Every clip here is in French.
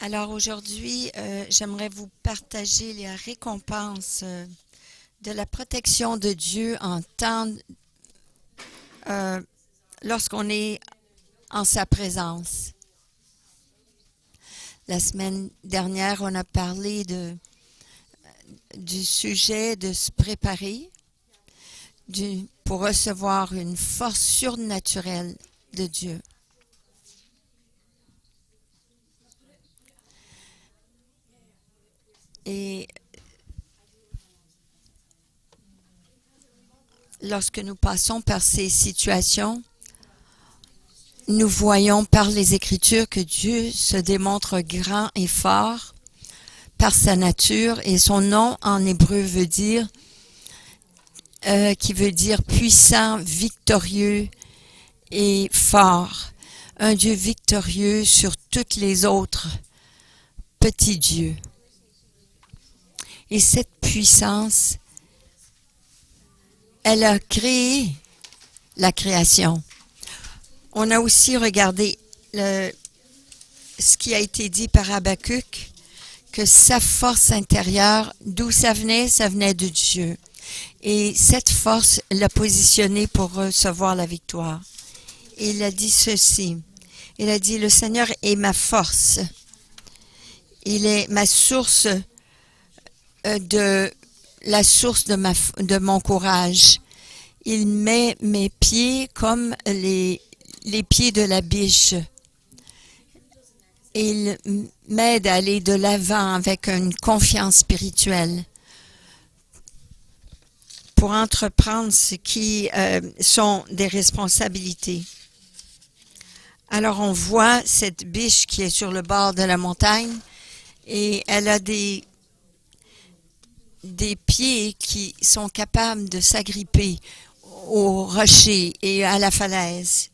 Alors aujourd'hui, j'aimerais vous partager les récompenses de la protection de Dieu en temps, euh, lorsqu'on est en sa présence. La semaine dernière, on a parlé du sujet de se préparer pour recevoir une force surnaturelle de Dieu. Et lorsque nous passons par ces situations, nous voyons par les Écritures que Dieu se démontre grand et fort par sa nature, et son nom en hébreu veut dire, qui veut dire puissant, victorieux et fort. Un Dieu victorieux sur tous les autres petits dieux. Et cette puissance, elle a créé la création. On a aussi regardé ce qui a été dit par Habakkuk, que sa force intérieure, d'où ça venait de Dieu. Et cette force l'a positionné pour recevoir la victoire. Et il a dit ceci. Il a dit, le Seigneur est ma force. Il est ma source la source de mon courage. Il met mes pieds comme les pieds de la biche. Il m'aide à aller de l'avant avec une confiance spirituelle pour entreprendre ce qui sont des responsabilités. Alors on voit cette biche qui est sur le bord de la montagne et elle a des pieds qui sont capables de s'agripper aux rochers et à la falaise.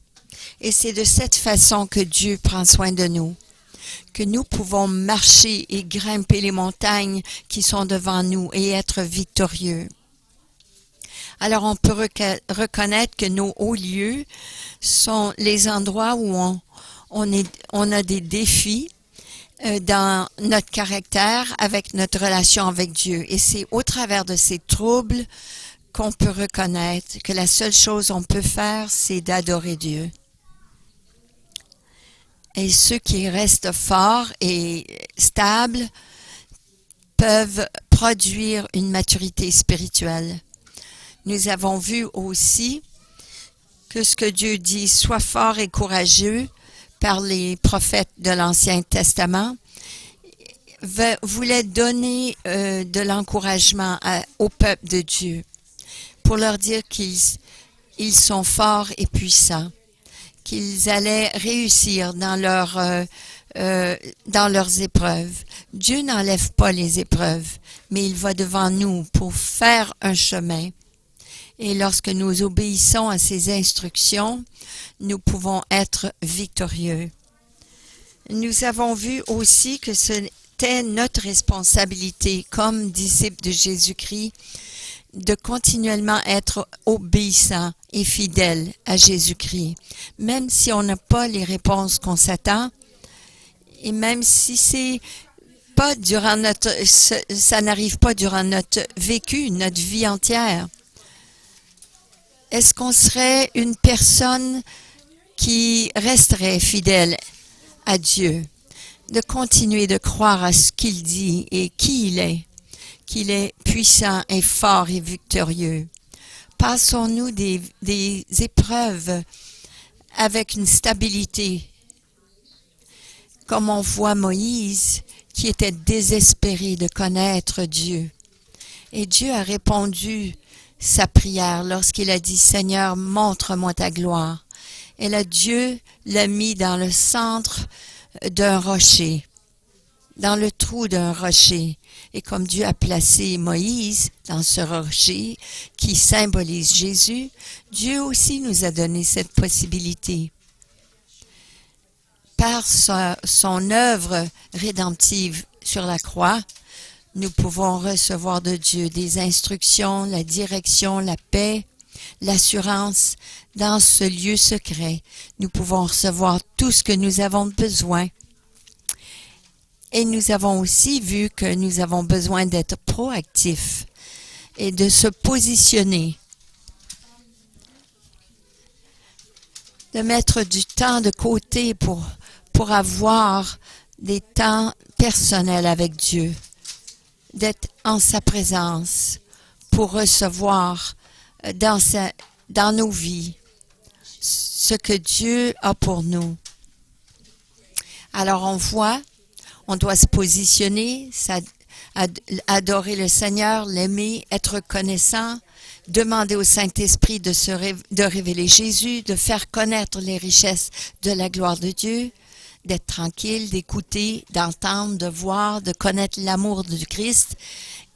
Et c'est de cette façon que Dieu prend soin de nous, que nous pouvons marcher et grimper les montagnes qui sont devant nous et être victorieux. Alors on peut reconnaître que nos hauts lieux sont les endroits où on a des défis dans notre caractère, avec notre relation avec Dieu. Et c'est au travers de ces troubles qu'on peut reconnaître que la seule chose qu'on peut faire, c'est d'adorer Dieu. Et ceux qui restent forts et stables peuvent produire une maturité spirituelle. Nous avons vu aussi que ce que Dieu dit, sois fort et courageux, par les prophètes de l'Ancien Testament, voulait donner de l'encouragement au peuple de Dieu pour leur dire qu'ils sont forts et puissants, qu'ils allaient réussir dans leurs épreuves. Dieu n'enlève pas les épreuves, mais il va devant nous pour faire un chemin. Et lorsque nous obéissons à ses instructions, nous pouvons être victorieux. Nous avons vu aussi que c'était notre responsabilité comme disciples de Jésus-Christ de continuellement être obéissants et fidèles à Jésus-Christ, même si on n'a pas les réponses qu'on s'attend, et même si ça n'arrive pas durant notre vécu, notre vie entière. Est-ce qu'on serait une personne qui resterait fidèle à Dieu, de continuer de croire à ce qu'il dit et qui il est, qu'il est puissant et fort et victorieux? Passons-nous des épreuves avec une stabilité, comme on voit Moïse qui était désespéré de connaître Dieu. Et Dieu a répondu sa prière lorsqu'il a dit « Seigneur, montre-moi ta gloire ». Et là, Dieu l'a mis dans le centre d'un rocher, dans le trou d'un rocher. Et comme Dieu a placé Moïse dans ce rocher qui symbolise Jésus, Dieu aussi nous a donné cette possibilité. Par son œuvre rédemptive sur la croix, nous pouvons recevoir de Dieu des instructions, la direction, la paix, l'assurance. Dans ce lieu secret, nous pouvons recevoir tout ce que nous avons besoin. Et nous avons aussi vu que nous avons besoin d'être proactifs et de se positionner, de mettre du temps de côté pour avoir des temps personnels avec Dieu, d'être en sa présence pour recevoir dans nos vies ce que Dieu a pour nous. Alors on doit se positionner, adorer le Seigneur, l'aimer, être reconnaissant, demander au Saint-Esprit de révéler Jésus, de faire connaître les richesses de la gloire de Dieu, d'être tranquille, d'écouter, d'entendre, de voir, de connaître l'amour du Christ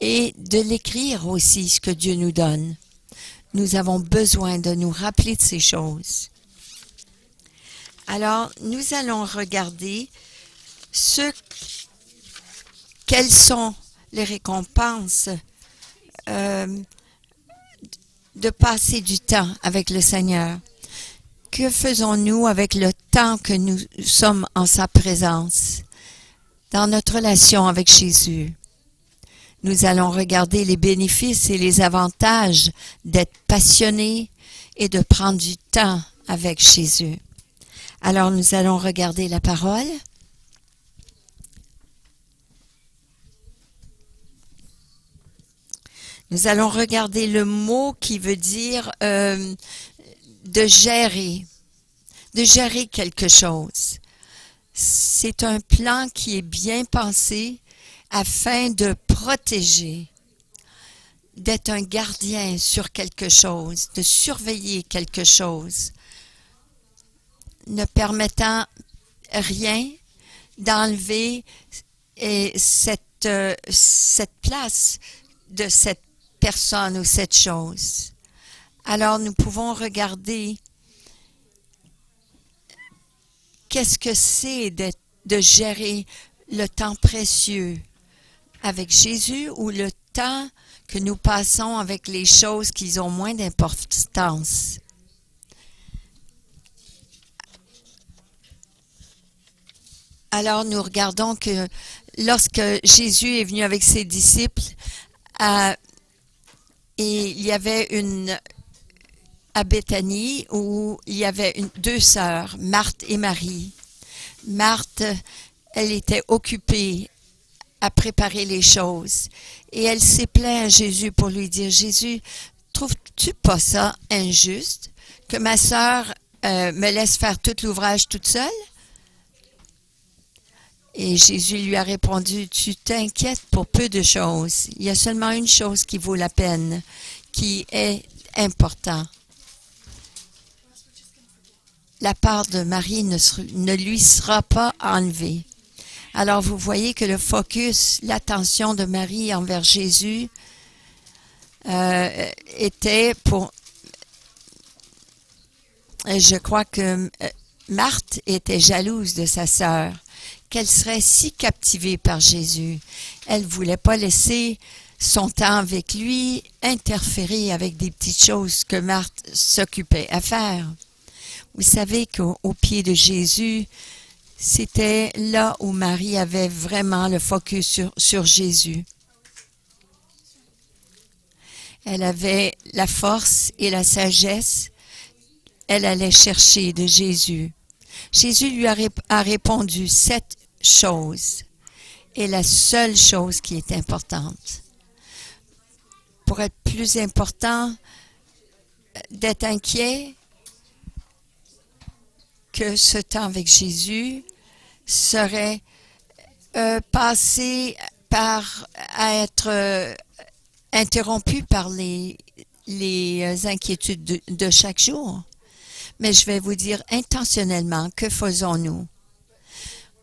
et de l'écrire aussi, ce que Dieu nous donne. Nous avons besoin de nous rappeler de ces choses. Alors, nous allons regarder quelles sont les récompenses de passer du temps avec le Seigneur. Que faisons-nous avec le temps que nous sommes en sa présence, dans notre relation avec Jésus? Nous allons regarder les bénéfices et les avantages d'être passionnés et de prendre du temps avec Jésus. Alors, nous allons regarder la parole. Nous allons regarder le mot qui veut dire de gérer quelque chose. C'est un plan qui est bien pensé afin de protéger, d'être un gardien sur quelque chose, de surveiller quelque chose, ne permettant rien d'enlever cette place de cette personne ou cette chose. Alors, nous pouvons regarder qu'est-ce que c'est de gérer le temps précieux avec Jésus ou le temps que nous passons avec les choses qui ont moins d'importance. Alors, nous regardons que lorsque Jésus est venu avec ses disciples, et il y avait à Béthanie où il y avait deux sœurs, Marthe et Marie. Marthe, elle était occupée à préparer les choses et elle s'est plainte à Jésus pour lui dire, Jésus, trouves-tu pas ça injuste que ma sœur me laisse faire tout l'ouvrage toute seule? Et Jésus lui a répondu, tu t'inquiètes pour peu de choses. Il y a seulement une chose qui vaut la peine, qui est importante. La part de Marie ne lui sera pas enlevée. Alors vous voyez que le focus, l'attention de Marie envers Jésus était pour... Je crois que Marthe était jalouse de sa sœur, qu'elle serait si captivée par Jésus. Elle ne voulait pas laisser son temps avec lui interférer avec des petites choses que Marthe s'occupait à faire. Vous savez qu'au pied de Jésus, c'était là où Marie avait vraiment le focus sur Jésus. Elle avait la force et la sagesse. Elle allait chercher de Jésus. Jésus lui a répondu 7 choses. Et la seule chose qui est importante, pour être plus important, d'être inquiet que ce temps avec Jésus serait passé à être interrompu par les inquiétudes de chaque jour. Mais je vais vous dire intentionnellement, que faisons-nous?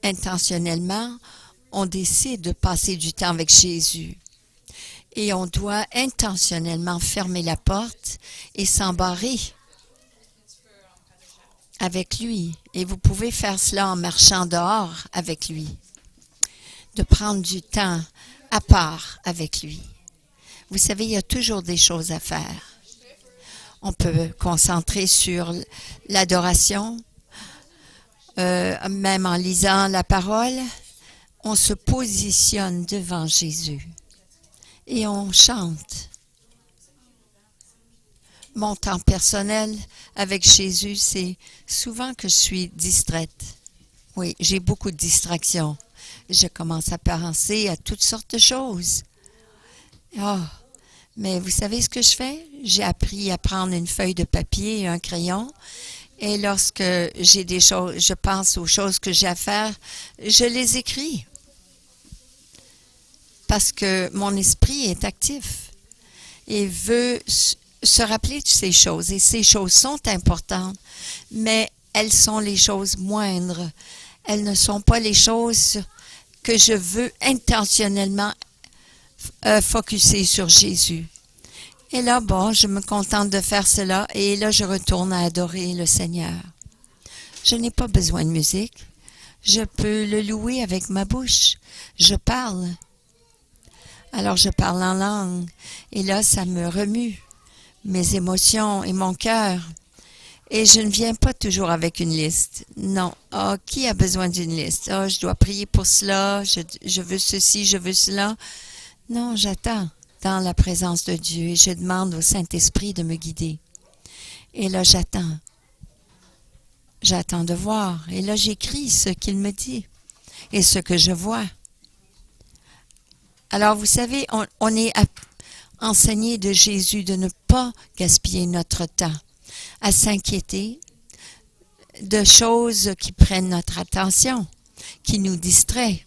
Intentionnellement, on décide de passer du temps avec Jésus. Et on doit intentionnellement fermer la porte et s'embarrer avec lui. Et vous pouvez faire cela en marchant dehors avec lui. De prendre du temps à part avec lui. Vous savez, il y a toujours des choses à faire. On peut concentrer sur l'adoration, même en lisant la parole. on se positionne devant Jésus et on chante. Mon temps personnel avec Jésus, c'est souvent que je suis distraite. Oui, j'ai beaucoup de distractions. Je commence à penser à toutes sortes de choses. Oh, mais vous savez ce que je fais? J'ai appris à prendre une feuille de papier et un crayon. Et lorsque j'ai des choses, je pense aux choses que j'ai à faire, je les écris. Parce que mon esprit est actif et veut se rappeler de ces choses. Et ces choses sont importantes, mais elles sont les choses moindres. Elles ne sont pas les choses que je veux intentionnellement focusser sur Jésus. Et là, bon, je me contente de faire cela et là, je retourne à adorer le Seigneur. Je n'ai pas besoin de musique. Je peux le louer avec ma bouche. Je parle. Alors, je parle en langue et là, ça me remue mes émotions et mon cœur. Et je ne viens pas toujours avec une liste. Non. Ah, qui a besoin d'une liste? Ah, je dois prier pour cela. Je veux ceci, je veux cela. Non, j'attends dans la présence de Dieu et je demande au Saint-Esprit de me guider. Et là, j'attends. J'attends de voir. Et là, j'écris ce qu'il me dit et ce que je vois. Alors, vous savez, on est enseigné de Jésus de ne pas gaspiller notre temps à s'inquiéter de choses qui prennent notre attention, qui nous distraient.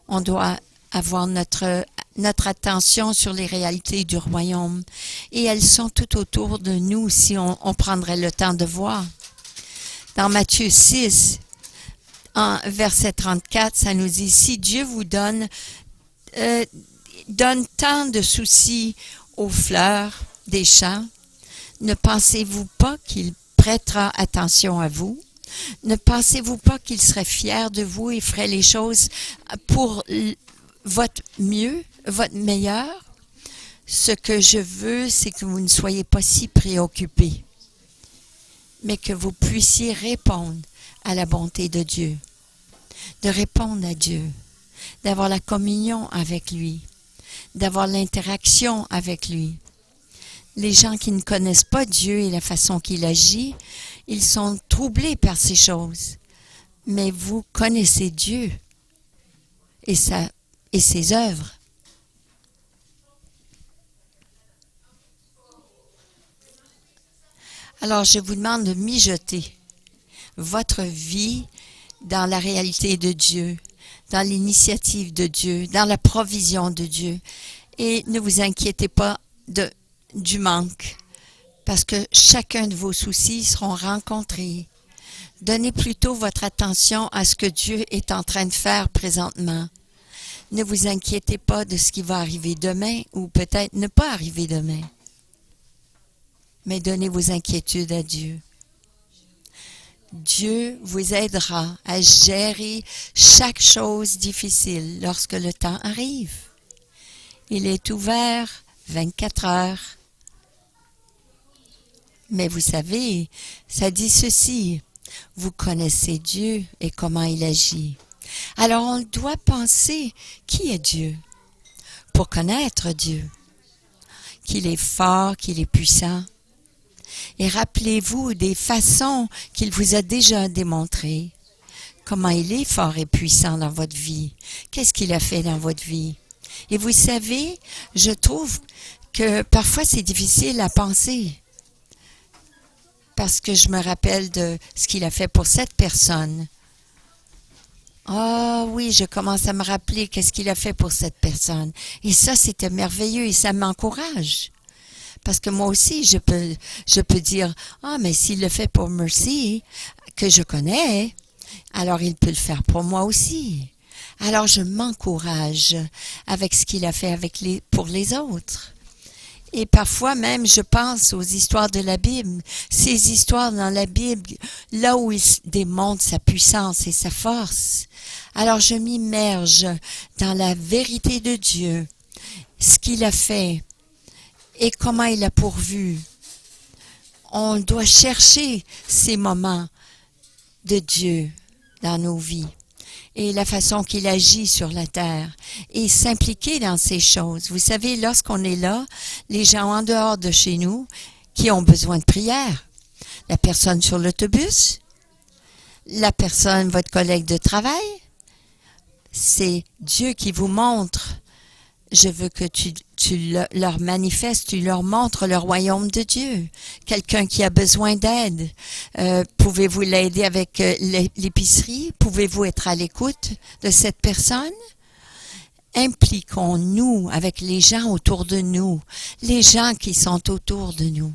On doit avoir notre attention sur les réalités du royaume. Et elles sont tout autour de nous si on prendrait le temps de voir. Dans Matthieu 6, en verset 34, ça nous dit, « Si Dieu vous donne tant de soucis aux fleurs des champs, ne pensez-vous pas qu'il prêtera attention à vous? Ne pensez-vous pas qu'il serait fier de vous et ferait les choses pour votre mieux, votre meilleur? Ce que je veux, c'est que vous ne soyez pas si préoccupés, mais que vous puissiez répondre à la bonté de Dieu, de répondre à Dieu, d'avoir la communion avec lui, d'avoir l'interaction avec lui. Les gens qui ne connaissent pas Dieu et la façon qu'il agit, ils sont troublés par ces choses. Mais vous connaissez Dieu et ses œuvres. Alors, je vous demande de mijoter votre vie dans la réalité de Dieu, dans l'initiative de Dieu, dans la provision de Dieu. Et ne vous inquiétez pas du manque, parce que chacun de vos soucis seront rencontrés. Donnez plutôt votre attention à ce que Dieu est en train de faire présentement. Ne vous inquiétez pas de ce qui va arriver demain ou peut-être ne pas arriver demain. Mais donnez vos inquiétudes à Dieu. Dieu vous aidera à gérer chaque chose difficile lorsque le temps arrive. Il est ouvert 24 heures. Mais vous savez, ça dit ceci, vous connaissez Dieu et comment il agit. Alors on doit penser qui est Dieu pour connaître Dieu, qu'il est fort, qu'il est puissant. Et rappelez-vous des façons qu'il vous a déjà démontrées, comment il est fort et puissant dans votre vie, qu'est-ce qu'il a fait dans votre vie. Et vous savez, je trouve que parfois c'est difficile à penser. Parce que je me rappelle de ce qu'il a fait pour cette personne. Ah oui, je commence à me rappeler qu'est-ce qu'il a fait pour cette personne. Et ça, c'était merveilleux et ça m'encourage. Parce que moi aussi, je peux dire, ah, mais s'il le fait pour Mercy, que je connais, alors il peut le faire pour moi aussi. Alors je m'encourage avec ce qu'il a fait pour les autres. Et parfois même, je pense aux histoires de la Bible. Ces histoires dans la Bible, là où il démontre sa puissance et sa force. Alors je m'immerge dans la vérité de Dieu, ce qu'il a fait et comment il a pourvu. On doit chercher ces moments de Dieu dans nos vies. et la façon qu'il agit sur la terre et s'impliquer dans ces choses. Vous savez, lorsqu'on est là, les gens en dehors de chez nous qui ont besoin de prière, la personne sur l'autobus, la personne, votre collègue de travail, c'est Dieu qui vous montre. Je veux que tu leur manifestes, tu leur montres le royaume de Dieu. Quelqu'un qui a besoin d'aide, pouvez-vous l'aider avec l'épicerie? Pouvez-vous être à l'écoute de cette personne? Impliquons-nous avec les gens autour de nous, les gens qui sont autour de nous.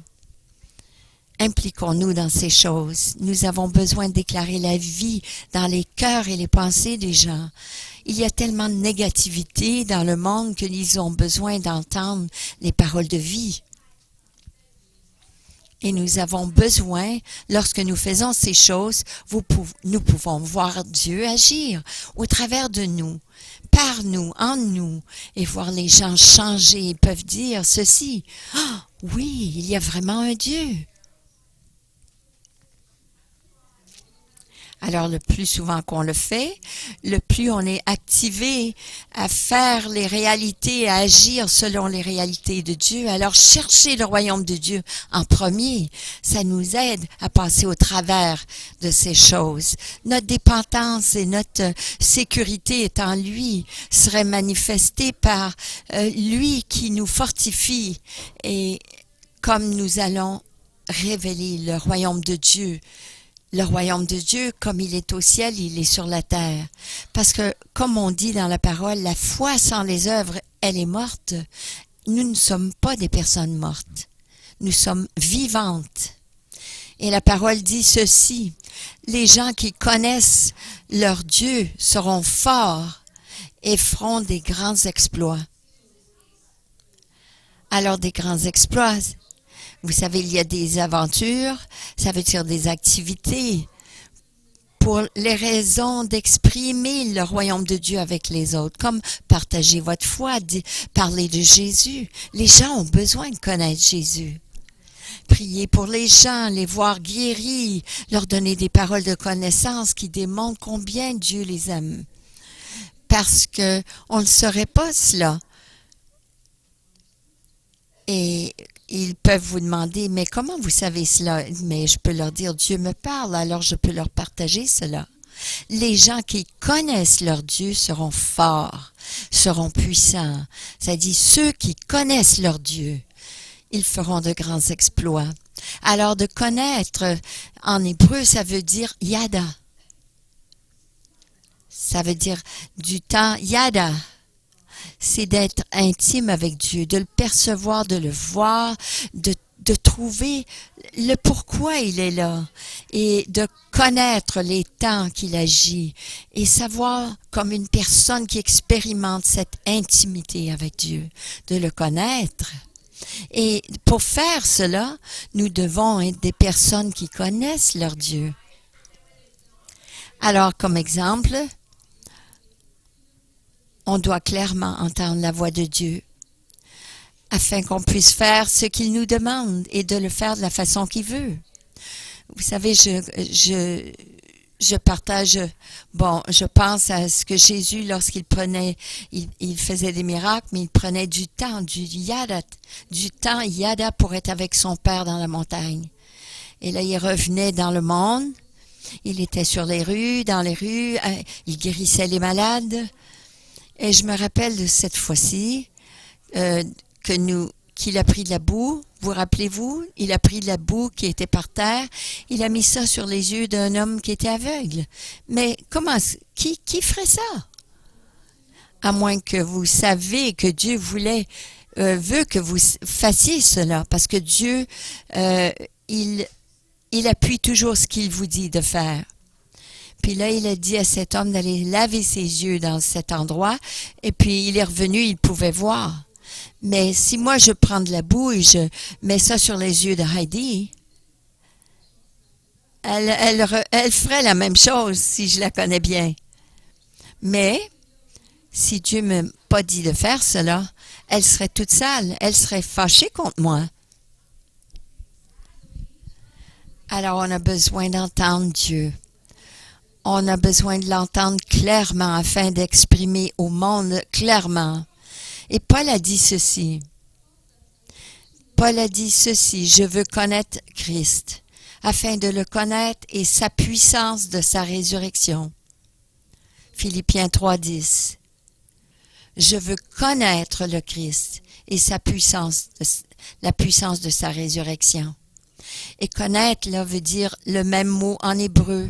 Impliquons-nous dans ces choses. Nous avons besoin de déclarer la vie dans les cœurs et les pensées des gens. Il y a tellement de négativité dans le monde qu'ils ont besoin d'entendre les paroles de vie. Et nous avons besoin, lorsque nous faisons ces choses, nous pouvons voir Dieu agir au travers de nous, par nous, en nous, et voir les gens changer. Ils peuvent dire ceci: « Ah, oui, il y a vraiment un Dieu. » Alors, le plus souvent qu'on le fait, le plus on est activé à faire les réalités, à agir selon les réalités de Dieu. Alors, chercher le royaume de Dieu en premier, ça nous aide à passer au travers de ces choses. Notre dépendance et notre sécurité est en lui, serait manifestée par lui qui nous fortifie. Et comme nous allons révéler le royaume de Dieu, le royaume de Dieu, comme il est au ciel, il est sur la terre. Parce que, comme on dit dans la parole, la foi sans les œuvres, elle est morte. Nous ne sommes pas des personnes mortes. Nous sommes vivantes. Et la parole dit ceci: les gens qui connaissent leur Dieu seront forts et feront des grands exploits. Alors, des grands exploits, vous savez, il y a des aventures, ça veut dire des activités pour les raisons d'exprimer le royaume de Dieu avec les autres, comme partager votre foi, parler de Jésus. Les gens ont besoin de connaître Jésus. Prier pour les gens, les voir guéris, leur donner des paroles de connaissance qui démontrent combien Dieu les aime. Parce que on ne saurait pas cela. Et ils peuvent vous demander, mais comment vous savez cela? Mais je peux leur dire, Dieu me parle, alors je peux leur partager cela. Les gens qui connaissent leur Dieu seront forts, seront puissants. Ça dit, ceux qui connaissent leur Dieu, ils feront de grands exploits. Alors de connaître, en hébreu, ça veut dire yada. Ça veut dire du temps yada. C'est d'être intime avec Dieu, de le percevoir, de le voir, de trouver le pourquoi il est là et de connaître les temps qu'il agit et savoir comme une personne qui expérimente cette intimité avec Dieu, de le connaître. Et pour faire cela, nous devons être des personnes qui connaissent leur Dieu. Alors, comme exemple, on doit clairement entendre la voix de Dieu afin qu'on puisse faire ce qu'il nous demande et de le faire de la façon qu'il veut. Vous savez, je partage, je pense à ce que Jésus, lorsqu'il prenait, il faisait des miracles, mais il prenait du temps yada pour être avec son Père dans la montagne. Et là, il revenait dans le monde, il était sur les rues, dans les rues, il guérissait les malades. Et je me rappelle de cette fois-ci qu'il a pris de la boue. Vous rappelez-vous? Il a pris de la boue qui était par terre. Il a mis ça sur les yeux d'un homme qui était aveugle. Mais qui ferait ça? À moins que vous savez que Dieu veut que vous fassiez cela. Parce que Dieu, il appuie toujours ce qu'il vous dit de faire. Puis là, il a dit à cet homme d'aller laver ses yeux dans cet endroit. Et puis, il est revenu, il pouvait voir. Mais si moi, je prends de la boue et je mets ça sur les yeux de Heidi, elle ferait la même chose si je la connais bien. Mais, si Dieu ne m'a pas dit de faire cela, elle serait toute sale. Elle serait fâchée contre moi. Alors, on a besoin d'entendre Dieu. On a besoin de l'entendre clairement afin d'exprimer au monde clairement. Et Paul a dit ceci. Paul a dit ceci, je veux connaître Christ, afin de le connaître et sa puissance de sa résurrection. Philippiens 3:10. Je veux connaître le Christ et sa puissance, la puissance de sa résurrection. Et connaître, là, veut dire le même mot en hébreu,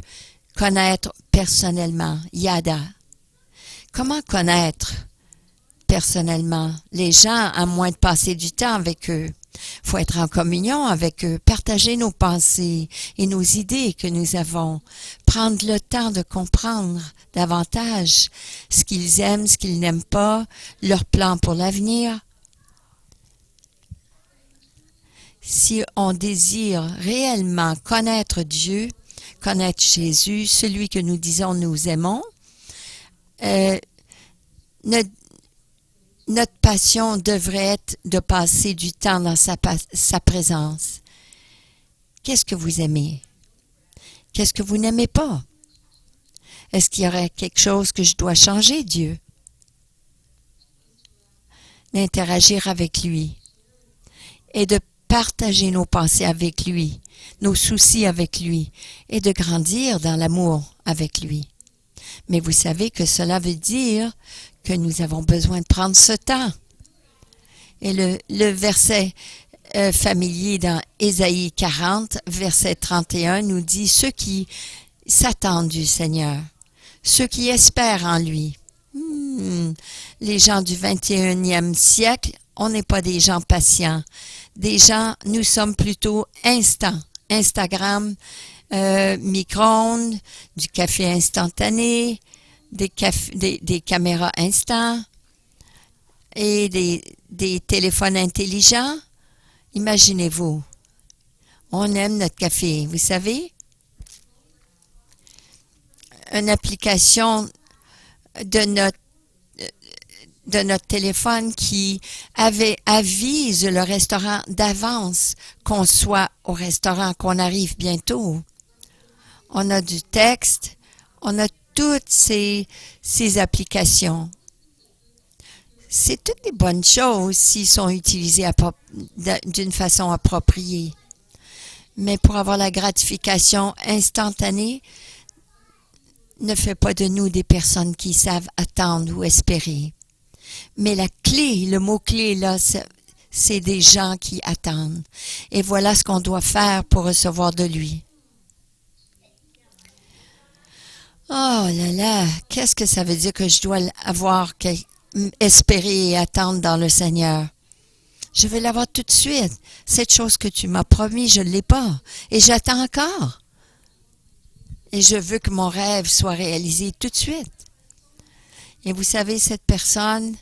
connaître personnellement, yada. Comment connaître personnellement les gens, à moins de passer du temps avec eux? Il faut être en communion avec eux, partager nos pensées et nos idées que nous avons, prendre le temps de comprendre davantage ce qu'ils aiment, ce qu'ils n'aiment pas, leurs plans pour l'avenir. Si on désire réellement connaître Dieu, connaître Jésus, celui que nous disons nous aimons, notre passion devrait être de passer du temps dans sa présence. Qu'est-ce que vous aimez? Qu'est-ce que vous n'aimez pas? Est-ce qu'il y aurait quelque chose que je dois changer, Dieu? D'interagir avec lui et de partager nos pensées avec lui, nos soucis avec lui et de grandir dans l'amour avec lui. Mais vous savez que cela veut dire que nous avons besoin de prendre ce temps. Et le verset familier dans Ésaïe 40, verset 31, nous dit « Ceux qui s'attendent du Seigneur, ceux qui espèrent en lui. » Les gens du 21e siècle, on n'est pas des gens patients. Nous sommes plutôt instants. Instagram, micro-ondes, du café instantané, des caméras instant et des téléphones intelligents. Imaginez-vous, on aime notre café, vous savez? Une application de notre téléphone qui avise le restaurant d'avance qu'on soit au restaurant, qu'on arrive bientôt. On a du texte, on a toutes ces applications. C'est toutes des bonnes choses s'ils sont utilisés d'une façon appropriée. Mais pour avoir la gratification instantanée, ne fait pas de nous des personnes qui savent attendre ou espérer. Mais la clé, le mot-clé, là, c'est des gens qui attendent. Et voilà ce qu'on doit faire pour recevoir de lui. Oh là là, qu'est-ce que ça veut dire que je dois espérer et attendre dans le Seigneur? Je vais l'avoir tout de suite. Cette chose que tu m'as promis, je ne l'ai pas. Et j'attends encore. Et je veux que mon rêve soit réalisé tout de suite. Et vous savez, cette personne,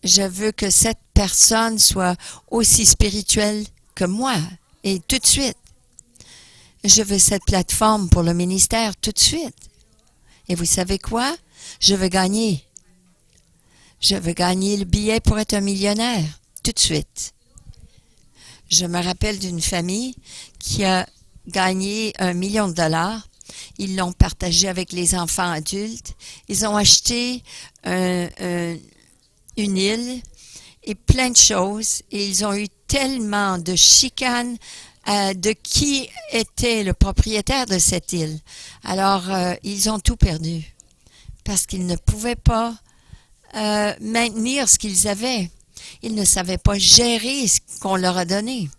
je veux que cette personne soit aussi spirituelle que moi, et tout de suite. Je veux cette plateforme pour le ministère tout de suite. Et vous savez quoi? Je veux gagner. Je veux gagner le billet pour être un millionnaire, tout de suite. Je me rappelle d'une famille qui a gagné $1 million. Ils l'ont partagé avec les enfants adultes. Ils ont acheté une île et plein de choses. Et ils ont eu tellement de chicanes de qui était le propriétaire de cette île. Alors, ils ont tout perdu parce qu'ils ne pouvaient pas maintenir ce qu'ils avaient. Ils ne savaient pas gérer ce qu'on leur a donné.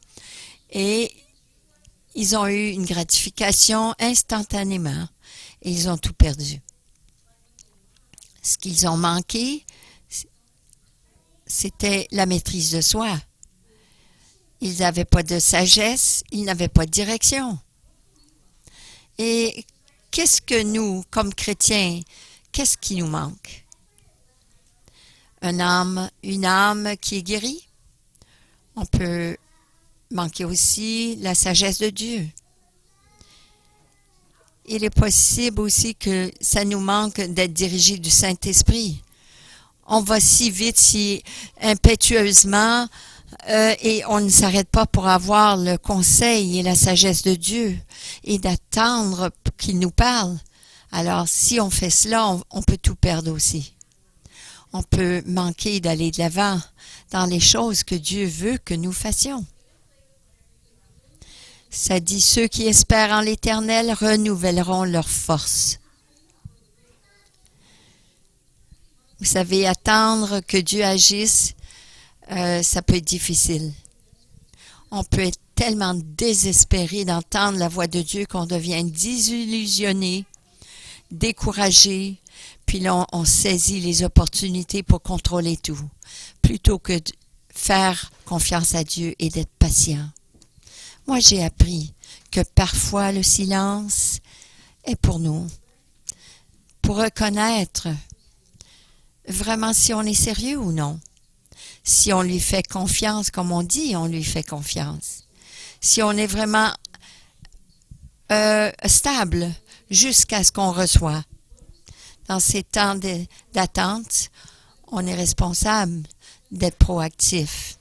Et ils ont eu une gratification instantanément et ils ont tout perdu. Ce qu'ils ont manqué, c'était la maîtrise de soi. Ils n'avaient pas de sagesse, ils n'avaient pas de direction. Et qu'est-ce que nous, comme chrétiens, qu'est-ce qui nous manque? Une âme qui est guérie. On peut manquer aussi la sagesse de Dieu. Il est possible aussi que ça nous manque d'être dirigé du Saint-Esprit. On va si vite, si impétueusement Et on ne s'arrête pas pour avoir le conseil et la sagesse de Dieu et d'attendre qu'il nous parle. Alors, si on fait cela, on peut tout perdre aussi. On peut manquer d'aller de l'avant dans les choses que Dieu veut que nous fassions. Ça dit, ceux qui espèrent en l'Éternel renouvelleront leur force. Vous savez, attendre que Dieu agisse, ça peut être difficile. On peut être tellement désespéré d'entendre la voix de Dieu qu'on devient désillusionné, découragé, puis là, on saisit les opportunités pour contrôler tout, plutôt que de faire confiance à Dieu et d'être patient. Moi, j'ai appris que parfois le silence est pour nous, pour reconnaître vraiment si on est sérieux ou non. Si on lui fait confiance, comme on dit, on lui fait confiance. Si on est vraiment stable jusqu'à ce qu'on reçoit. Dans ces temps d'attente, on est responsable d'être proactif.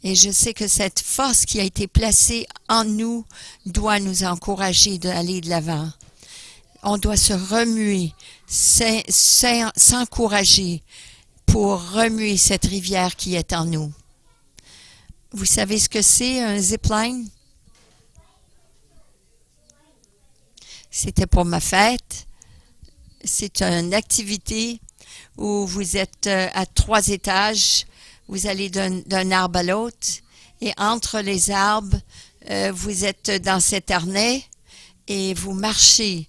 Et je sais que cette force qui a été placée en nous doit nous encourager d'aller de l'avant. On doit se remuer, s'encourager pour remuer cette rivière qui est en nous. Vous savez ce que c'est, un zipline? C'était pour ma fête. C'est une activité où vous êtes à 3 étages. Vous allez d'un arbre à l'autre. Et entre les arbres, vous êtes dans cet harnais et vous marchez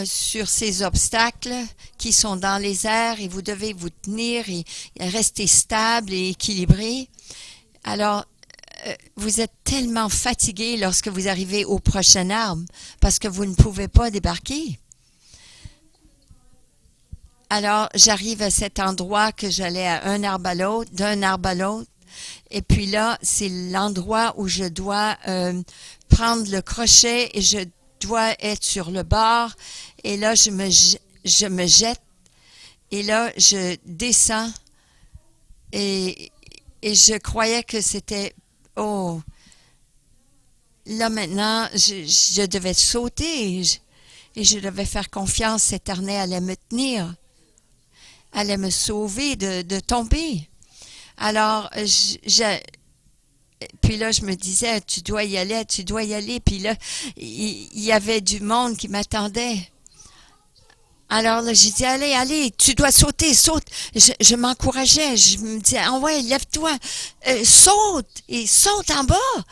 sur ces obstacles qui sont dans les airs et vous devez vous tenir et rester stable et équilibré. Alors, vous êtes tellement fatigué lorsque vous arrivez au prochain arbre parce que vous ne pouvez pas débarquer. Alors, j'arrive à cet endroit que j'allais à un arbre à l'autre, d'un arbre à l'autre. Et puis là, c'est l'endroit où je dois prendre le crochet et je dois être sur le bord. Et là, je me jette. Et là, je descends. Et je croyais que c'était... Oh! Là, maintenant, je devais sauter. Et je devais faire confiance. Cet harnais allait me tenir. Allait me sauver de tomber. Alors, puis là, je me disais, tu dois y aller. Puis là, il y avait du monde qui m'attendait. Alors là, j'ai dit, allez, tu dois sauter, saute. Je m'encourageais, je me disais, ah ouais, lève-toi, saute, et saute en bas.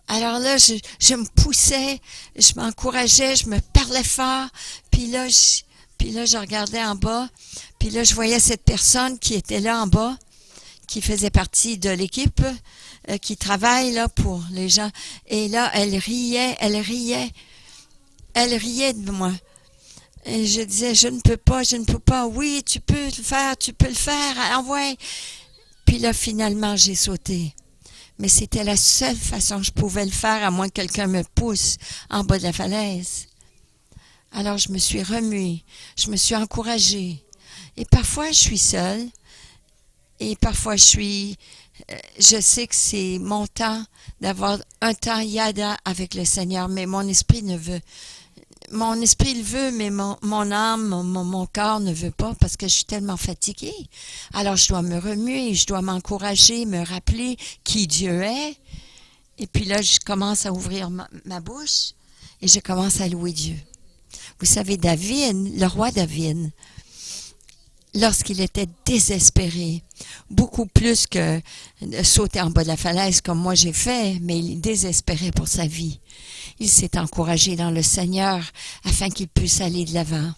Alors là, je me poussais, je m'encourageais, je me parlais fort. Puis là, je regardais en bas. Puis là, je voyais cette personne qui était là en bas, qui faisait partie de l'équipe, qui travaille là pour les gens. Et là, elle riait de moi. Et je disais, je ne peux pas. Oui, tu peux le faire. Ah ouais. Puis là, finalement, j'ai sauté. Mais c'était la seule façon que je pouvais le faire, à moins que quelqu'un me pousse en bas de la falaise. Alors, je me suis remuée, je me suis encouragée. Et parfois, je suis seule. Et parfois, je sais que c'est mon temps d'avoir un temps yada avec le Seigneur, mais mon esprit le veut, mais mon âme, mon corps ne veut pas parce que je suis tellement fatiguée. Alors, je dois me remuer, je dois m'encourager, me rappeler qui Dieu est. Et puis là, je commence à ouvrir ma bouche et je commence à louer Dieu. Vous savez, David, le roi David, lorsqu'il était désespéré, beaucoup plus que sauter en bas de la falaise comme moi j'ai fait, mais il est désespéré pour sa vie. Il s'est encouragé dans le Seigneur afin qu'il puisse aller de l'avant.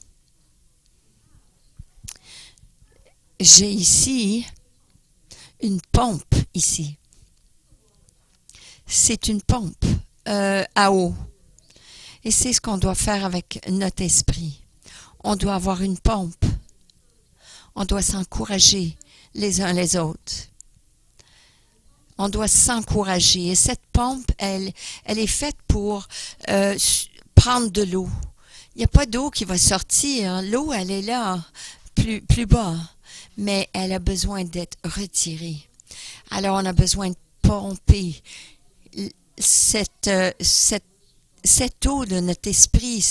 J'ai ici une pompe ici. C'est une pompe à eau. Et c'est ce qu'on doit faire avec notre esprit. On doit avoir une pompe. On doit s'encourager les uns les autres. On doit s'encourager. Et cette pompe, elle est faite pour prendre de l'eau. Il n'y a pas d'eau qui va sortir. L'eau, elle est là, plus bas. Mais elle a besoin d'être retirée. Alors, on a besoin de pomper cette eau de notre esprit,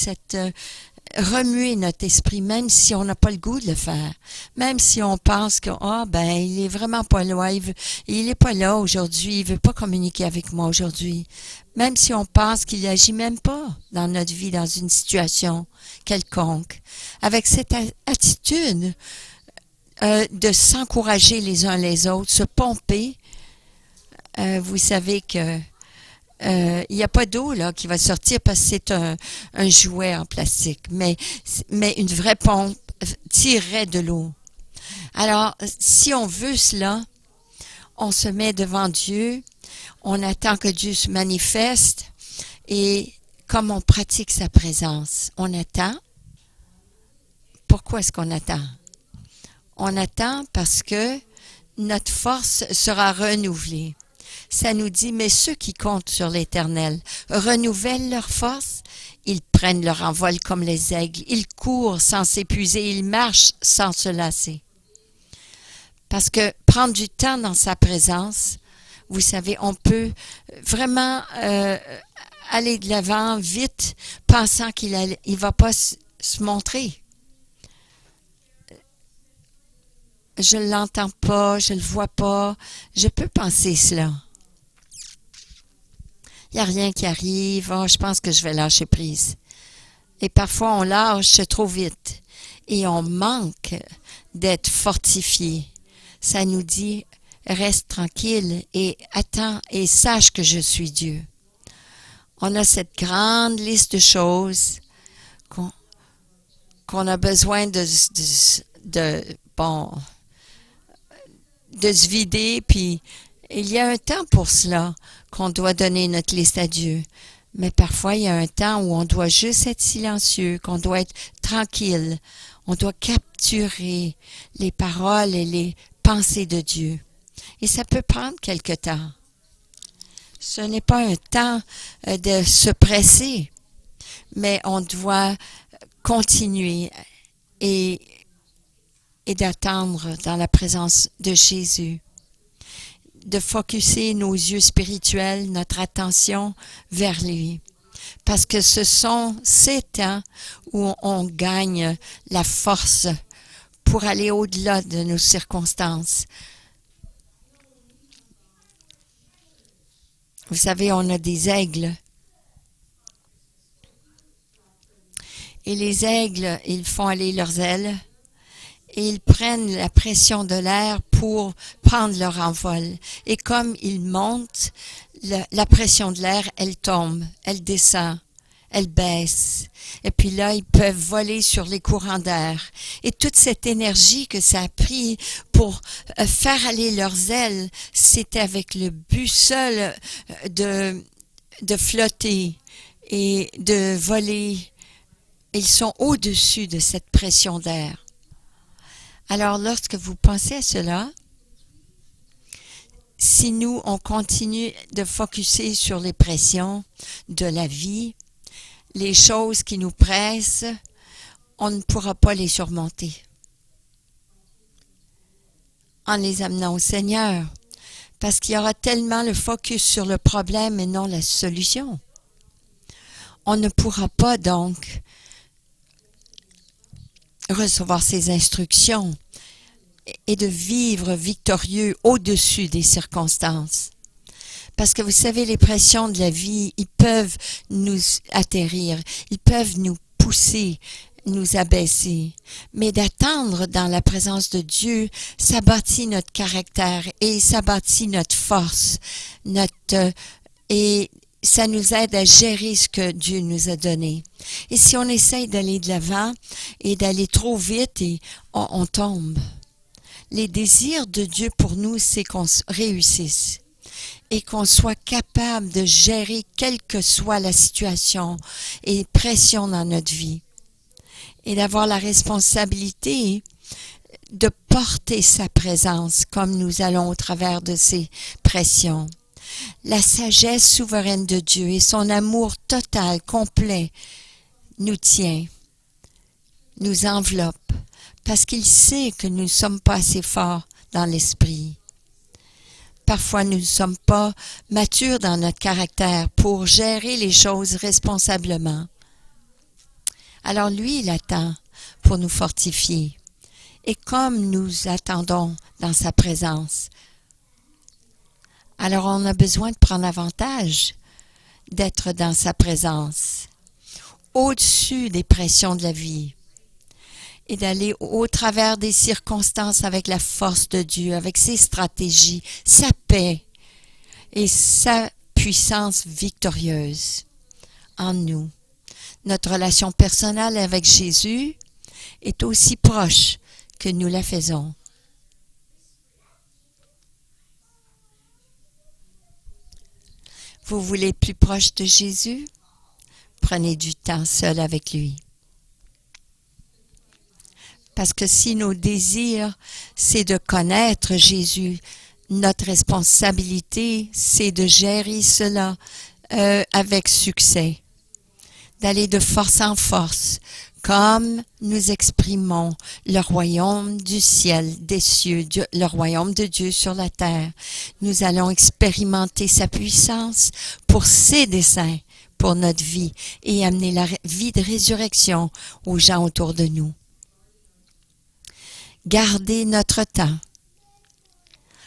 remuer notre esprit, même si on n'a pas le goût de le faire. Même si on pense que, il est vraiment pas là, il est pas là aujourd'hui, il veut pas communiquer avec moi aujourd'hui. Même si on pense qu'il agit même pas dans notre vie, dans une situation quelconque. Avec cette attitude de s'encourager les uns les autres, se pomper, vous savez que il n'y a pas d'eau là qui va sortir parce que c'est un jouet en plastique, mais une vraie pompe tirerait de l'eau. Alors, si on veut cela, on se met devant Dieu, on attend que Dieu se manifeste et comme on pratique sa présence, on attend. Pourquoi est-ce qu'on attend? On attend parce que notre force sera renouvelée. Ça nous dit, mais ceux qui comptent sur l'Éternel renouvellent leur force, ils prennent leur envol comme les aigles, ils courent sans s'épuiser, ils marchent sans se lasser. Parce que prendre du temps dans sa présence, vous savez, on peut vraiment aller de l'avant vite, pensant qu'il ne va pas se montrer. Je ne l'entends pas, je ne le vois pas, je peux penser cela. Il n'y a rien qui arrive, je pense que je vais lâcher prise. Et parfois, on lâche trop vite et on manque d'être fortifié. Ça nous dit, reste tranquille et attends et sache que je suis Dieu. On a cette grande liste de choses qu'on a besoin de se vider, puis il y a un temps pour cela qu'on doit donner notre liste à Dieu. Mais parfois, il y a un temps où on doit juste être silencieux, qu'on doit être tranquille. On doit capturer les paroles et les pensées de Dieu. Et ça peut prendre quelque temps. Ce n'est pas un temps de se presser, mais on doit continuer et d'attendre dans la présence de Jésus. De focusser nos yeux spirituels, notre attention vers lui. Parce que ce sont ces temps où on gagne la force pour aller au-delà de nos circonstances. Vous savez, on a des aigles. Et les aigles, ils font aller leurs ailes. Et ils prennent la pression de l'air pour prendre leur envol. Et comme ils montent, la pression de l'air, elle tombe, elle descend, elle baisse. Et puis là, ils peuvent voler sur les courants d'air. Et toute cette énergie que ça a pris pour faire aller leurs ailes, c'était avec le but seul de flotter et de voler. Ils sont au-dessus de cette pression d'air. Alors, lorsque vous pensez à cela, si nous, on continue de focusser sur les pressions de la vie, les choses qui nous pressent, on ne pourra pas les surmonter. En les amenant au Seigneur, parce qu'il y aura tellement le focus sur le problème et non la solution. On ne pourra pas donc recevoir ces instructions et de vivre victorieux au-dessus des circonstances. Parce que vous savez, les pressions de la vie, ils peuvent nous atterrir, ils peuvent nous pousser, nous abaisser. Mais d'attendre dans la présence de Dieu, ça bâtit notre caractère et ça bâtit notre force, et ça nous aide à gérer ce que Dieu nous a donné. Et si on essaye d'aller de l'avant et d'aller trop vite, on tombe. Les désirs de Dieu pour nous, c'est qu'on réussisse et qu'on soit capable de gérer quelle que soit la situation et pression dans notre vie. Et d'avoir la responsabilité de porter sa présence comme nous allons au travers de ces pressions. La sagesse souveraine de Dieu et son amour total, complet, nous tient, nous enveloppe, parce qu'il sait que nous ne sommes pas assez forts dans l'esprit. parfois nous ne sommes pas matures dans notre caractère pour gérer les choses responsablement. Alors lui, il attend pour nous fortifier. Et comme nous attendons dans sa présence, alors on a besoin de prendre avantage d'être dans sa présence, au-dessus des pressions de la vie, et d'aller au travers des circonstances avec la force de Dieu, avec ses stratégies, sa paix et sa puissance victorieuse en nous. Notre relation personnelle avec Jésus est aussi proche que nous la faisons. Vous voulez plus proche de Jésus? Prenez du temps seul avec lui. Parce que si nos désirs, c'est de connaître Jésus, notre responsabilité, c'est de gérer cela avec succès, d'aller de force en force, comme nous exprimons le royaume du ciel, des cieux, le royaume de Dieu sur la terre. Nous allons expérimenter sa puissance pour ses desseins, pour notre vie, et amener la vie de résurrection aux gens autour de nous. Gardez notre temps.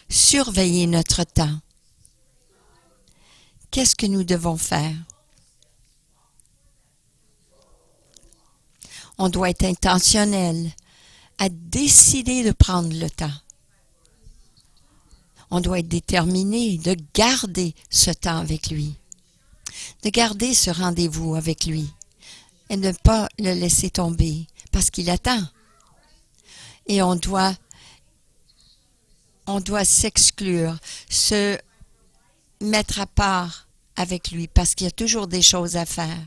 Surveillez notre temps. Qu'est-ce que nous devons faire? On doit être intentionnel à décider de prendre le temps. On doit être déterminé de garder ce temps avec lui, de garder ce rendez-vous avec lui et ne pas le laisser tomber parce qu'il attend. Et on doit s'exclure, se mettre à part avec lui parce qu'il y a toujours des choses à faire.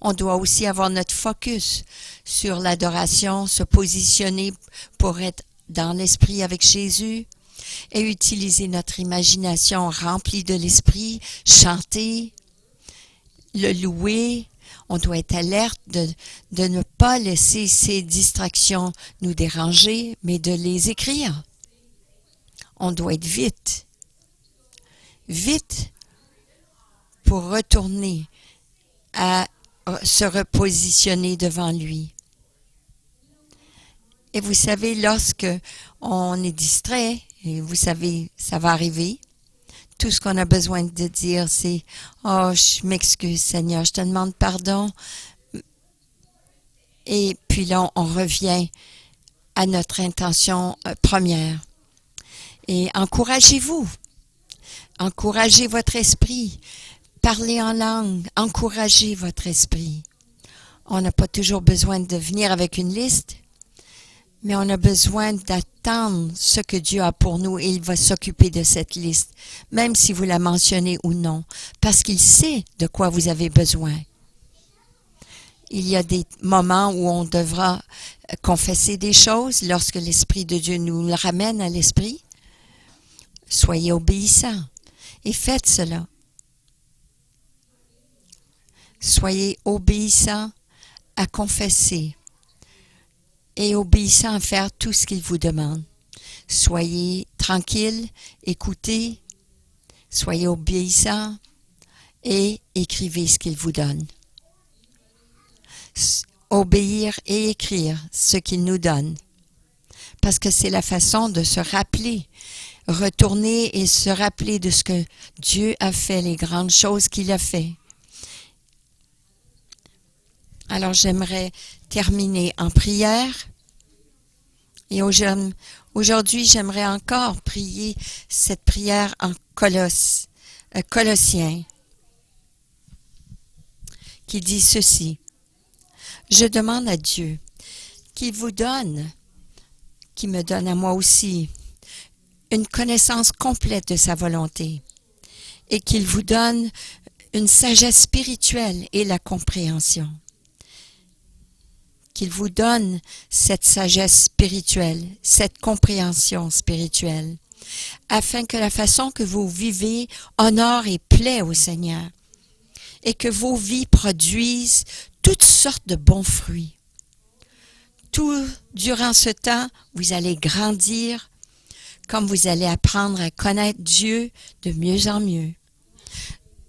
On doit aussi avoir notre focus sur l'adoration, se positionner pour être dans l'esprit avec Jésus et utiliser notre imagination remplie de l'esprit, chanter, le louer. On doit être alerte de ne pas laisser ces distractions nous déranger, mais de les écrire. On doit être vite pour retourner à se repositionner devant lui. Et vous savez, lorsque on est distrait, et vous savez, ça va arriver, tout ce qu'on a besoin de dire, c'est « Oh, je m'excuse Seigneur, je te demande pardon. » Et puis là, on revient à notre intention première. Et encouragez-vous. Encouragez votre esprit. Parlez en langue. Encouragez votre esprit. On n'a pas toujours besoin de venir avec une liste, mais on a besoin d'attendre ce que Dieu a pour nous et il va s'occuper de cette liste, même si vous la mentionnez ou non, parce qu'il sait de quoi vous avez besoin. Il y a des moments où on devra confesser des choses lorsque l'Esprit de Dieu nous le ramène à l'esprit. Soyez obéissants et faites cela. Soyez obéissants à confesser et obéissant à faire tout ce qu'il vous demande. Soyez tranquille, écoutez, soyez obéissants et écrivez ce qu'il vous donne. Obéir et écrire ce qu'il nous donne. Parce que c'est la façon de se rappeler, retourner et se rappeler de ce que Dieu a fait, les grandes choses qu'il a fait. Alors j'aimerais terminer en prière. Et aujourd'hui, j'aimerais encore prier cette prière en Colossiens, qui dit ceci. Je demande à Dieu qu'il vous donne, qu'il me donne à moi aussi, une connaissance complète de sa volonté et qu'il vous donne une sagesse spirituelle et la compréhension. Qu'il vous donne cette sagesse spirituelle, cette compréhension spirituelle, afin que la façon que vous vivez honore et plaît au Seigneur, et que vos vies produisent toutes sortes de bons fruits. Tout durant ce temps, vous allez grandir comme vous allez apprendre à connaître Dieu de mieux en mieux.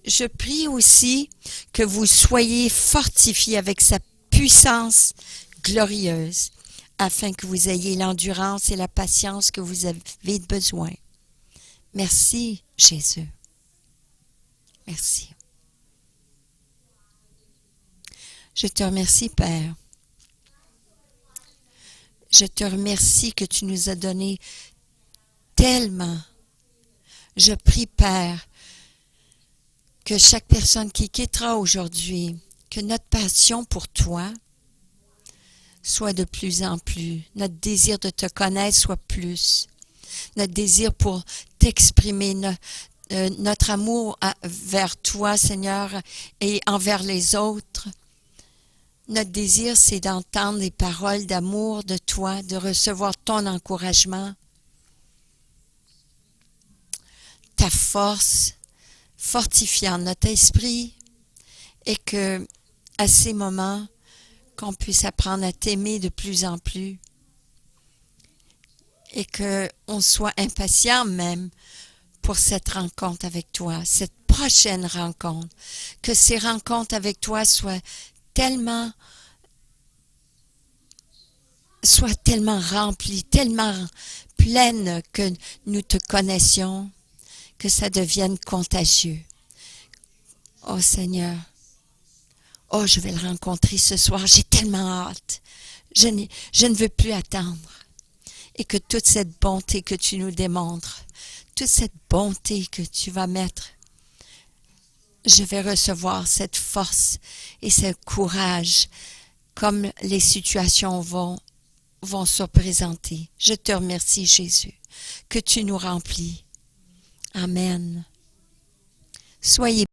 Je prie aussi que vous soyez fortifiés avec sa puissance glorieuse, afin que vous ayez l'endurance et la patience que vous avez besoin. Merci, Jésus. Merci. Je te remercie, Père. Je te remercie que tu nous as donné tellement. Je prie, Père, que chaque personne qui quittera aujourd'hui, que notre passion pour toi soit de plus en plus, notre désir de te connaître soit plus, notre désir pour t'exprimer, notre amour vers toi, Seigneur, et envers les autres. Notre désir, c'est d'entendre des paroles d'amour de toi, de recevoir ton encouragement, ta force, fortifiant notre esprit, et que, à ces moments, qu'on puisse apprendre à t'aimer de plus en plus, et qu'on soit impatient même pour cette rencontre avec toi, cette prochaine rencontre, que ces rencontres avec toi soient tellement remplies, tellement pleines que nous te connaissions, que ça devienne contagieux. Oh Seigneur, oh je vais le rencontrer ce soir, j'ai tellement hâte, je ne veux plus attendre. Et que toute cette bonté que tu nous démontres, toute cette bonté que tu vas mettre, je vais recevoir cette force et ce courage comme les situations vont se présenter. Je te remercie, Jésus, que tu nous remplis. Amen. Soyez